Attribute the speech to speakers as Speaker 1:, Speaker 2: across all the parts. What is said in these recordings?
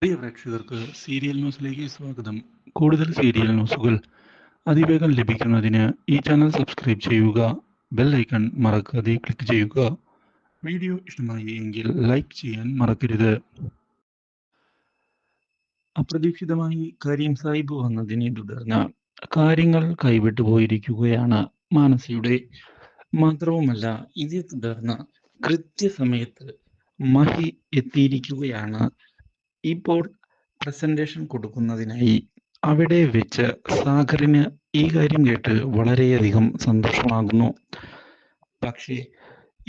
Speaker 1: പ്രിയ പ്രേക്ഷകർക്ക് സീരിയൽ ന്യൂസിലേക്ക് സ്വാഗതം. കൂടുതൽ സീരിയൽ ന്യൂസുകൾ അതിവേഗം ലഭിക്കുന്നതിന് ഈ ചാനൽ സബ്സ്ക്രൈബ് ചെയ്യുക. ബെൽ ഐക്കൺ മറക്കാതെ ക്ലിക്ക് ചെയ്യുക. വീഡിയോ ഇഷ്ടമായി എങ്കിൽ ലൈക്ക് ചെയ്യാൻ മറക്കരുത്. അപ്രതീക്ഷിതമായി കരീം സാഹിബ് വന്നതിനെ തുടർന്ന് കാര്യങ്ങൾ കൈവിട്ടു പോയിരിക്കുകയാണ് മാനസിയുടെ. മാത്രവുമല്ല, ഇതേ തുടർന്ന് കൃത്യസമയത്ത് മഹി എത്തിയിരിക്കുകയാണ്. ഇപ്പോൾ പ്രസന്റേഷൻ കൊടുക്കുന്നതിനായി അവിടെ വെച്ച് സാഗറിന് ഈ കാര്യം കേട്ട് വളരെയധികം സന്തോഷമാകുന്നു. പക്ഷേ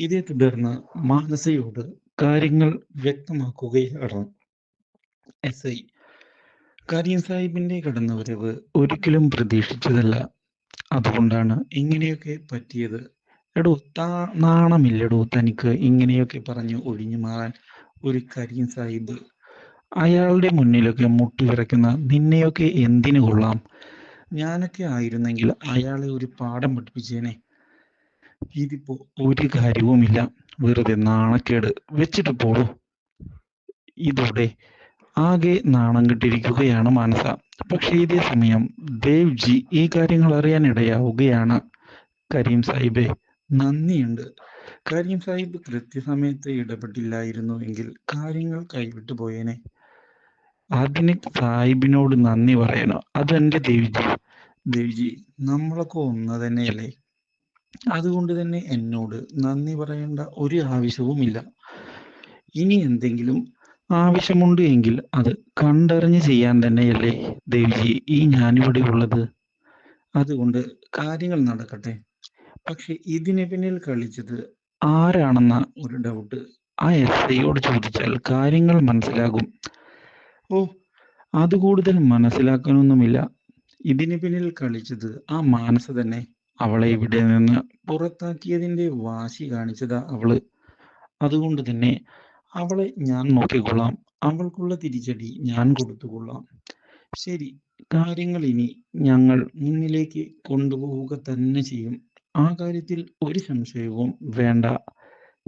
Speaker 1: ഇതേ തുടർന്ന് മാനസയോട് കാര്യങ്ങൾ വ്യക്തമാക്കുകയാണ് SI. കരീം സാഹിബിന്റെ കടന്നുവരവ് ഒരിക്കലും പ്രതീക്ഷിച്ചതല്ല. അതുകൊണ്ടാണ് ഇങ്ങനെയൊക്കെ പറ്റിയത്. എടോ, നാണമില്ലടോ തനിക്ക് ഇങ്ങനെയൊക്കെ പറഞ്ഞു ഒഴിഞ്ഞു മാറാൻ? ഒരു കരീം സാഹിബ്, അയാളുടെ മുന്നിലൊക്കെ മുട്ടിവിറയ്ക്കുന്ന നിന്നെയൊക്കെ എന്തിനു കൊള്ളാം? ഞാനൊക്കെ ആയിരുന്നെങ്കിൽ അയാളെ ഒരു പാഠം പഠിപ്പിച്ചേനെ. ഇതിപ്പോ ഒരു കാര്യവുമില്ല, വെറുതെ നാണക്കേട്. വെച്ചിട്ട് പോടോ. ഇതോടെ ആകെ നാണം കെട്ടിരിക്കുകയാണ് മാനസ. പക്ഷേ ഇതേ സമയം ദേവ്ജി ഈ കാര്യങ്ങൾ അറിയാൻ ഇടയാവുകയാണ്. കരീം സാഹിബെ, നന്ദിയുണ്ട്. കരീം സാഹിബ് കൃത്യസമയത്ത് ഇടപെട്ടില്ലായിരുന്നു എങ്കിൽ കാര്യങ്ങൾ കൈവിട്ടു പോയേനെ. അതിന് സാഹിബിനോട് നന്ദി പറയണോ? അതെന്റെ ദേവ്ജി, നമ്മളൊക്കെ ഒന്ന് തന്നെയല്ലേ? അതുകൊണ്ട് തന്നെ എന്നോട് നന്ദി പറയേണ്ട ഒരു ആവശ്യവുമില്ല. ഇനി എന്തെങ്കിലും ആവശ്യമുണ്ട് എങ്കിൽ അത് കണ്ടറിഞ്ഞ് ചെയ്യാൻ തന്നെയല്ലേ ദേവ്ജി ഈ ഞാനിവിടെ ഉള്ളത്. അതുകൊണ്ട് കാര്യങ്ങൾ നടക്കട്ടെ. പക്ഷെ ഇതിന് പിന്നിൽ കളിച്ചത് ആരാണെന്ന ഒരു ഡൗട്ട് ആ SIയോട് ചോദിച്ചാൽ കാര്യങ്ങൾ മനസ്സിലാകും. ഓ, അത് കൂടുതൽ മനസ്സിലാക്കാനൊന്നുമില്ല. ഇതിന് പിന്നിൽ കളിച്ചത് ആ മാനസ തന്നെ. അവളെ ഇവിടെ നിന്ന് പുറത്താക്കിയതിന്റെ വാശി കാണിച്ചതാ അവള്. അതുകൊണ്ട് തന്നെ അവളെ ഞാൻ നോക്കിക്കൊള്ളാം. അവൾക്കുള്ള തിരിച്ചടി ഞാൻ കൊടുത്തുകൊള്ളാം. ശരി, കാര്യങ്ങൾ ഇനി ഞങ്ങൾ മുന്നിലേക്ക് കൊണ്ടുപോവുക തന്നെ ചെയ്യും. ആ കാര്യത്തിൽ ഒരു സംശയവും വേണ്ട.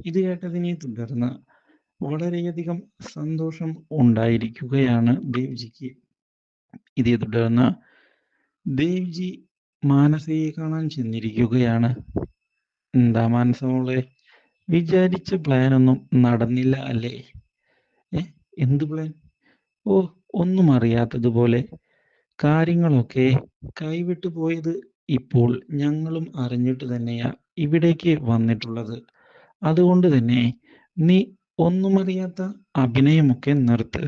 Speaker 1: ഇത് കേട്ടതിനെ തുടർന്ന് വളരെയധികം സന്തോഷം ഉണ്ടായിരിക്കുകയാണ് ദേവ്ജിക്ക്. ഇതേ തുടർന്ന് ദേവ്ജി മാനസയെ കാണാൻ ചെന്നിരിക്കുകയാണ്. എന്താ മാനസ മോളെ, വിചാരിച്ച പ്ലാനൊന്നും നടന്നില്ല അല്ലേ? എന്ത് പ്ലാൻ? ഓ, ഒന്നും അറിയാത്തതുപോലെ. കാര്യങ്ങളൊക്കെ കൈവിട്ടു പോയത് ഇപ്പോൾ ഞങ്ങളും അറിഞ്ഞിട്ട് തന്നെയാ ഇവിടേക്ക് വന്നിട്ടുള്ളത്. അതുകൊണ്ട് തന്നെ നീ ഒന്നും അറിയാത്ത അഭിനയമൊക്കെ നിർത്ത്.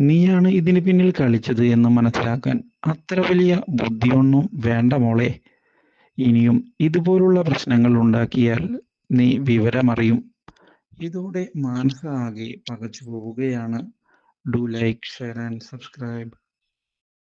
Speaker 1: നീയാണ് ഇതിന് പിന്നിൽ കളിച്ചത് എന്ന് മനസ്സിലാക്കാൻ അത്ര വലിയ ബുദ്ധിയൊന്നും വേണ്ട മോളെ. ഇനിയും ഇതുപോലുള്ള പ്രശ്നങ്ങൾ ഉണ്ടാക്കിയാൽ നീ വിവരമറിയും. ഇതോടെ മാനസ ആകെ പകച്ചു പോവുകയാണ്. Do like, share and subscribe.